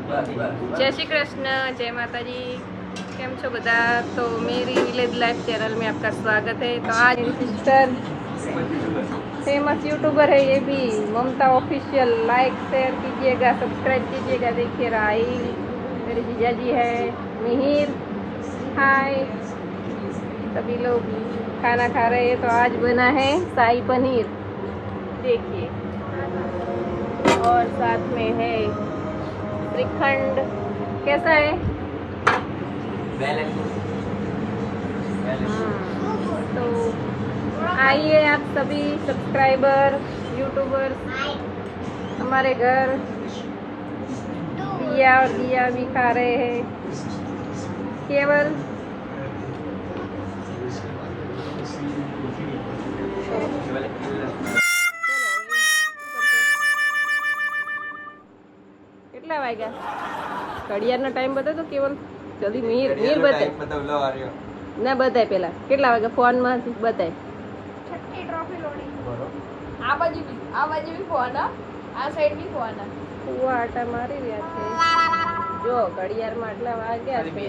जय श्री कृष्ण, जय माता जी। केम छो बता। तो मेरी विलेज लाइफ चैनल में आपका स्वागत है। तो आज मेरी सिस्टर फेमस यूट्यूबर है, ये भी ममता ऑफिशियल। लाइक शेयर कीजिएगा, सब्सक्राइब कीजिएगा। देखिए राहिल मेरे जीजा जी है, मिहिर, हाय। सभी लोग खाना खा रहे हैं। तो आज बना है शाही पनीर, देखिए, और साथ में है श्रीखंड। कैसा है? तो आइए आप सभी सब्सक्राइबर यूट्यूबर्स हमारे घर। दिया और दिया भी खा रहे हैं केवल। કેટલા વાગ્યા? ઘડિયાળનો ટાઈમ બતાવો કેવલ, જલ્દી. મીર બતાય ના, બતાય પેલા કેટલા વાગ્યા ફોનમાં બતાય. છઠ્ઠી ટ્રોફી લોડી. આ બાજુ બી ફોન, આ સાઈડ બી ફોન. કુવા આટા મારી રહ્યા છે. જો ઘડિયાળમાં આટલા વાગ્યા છે.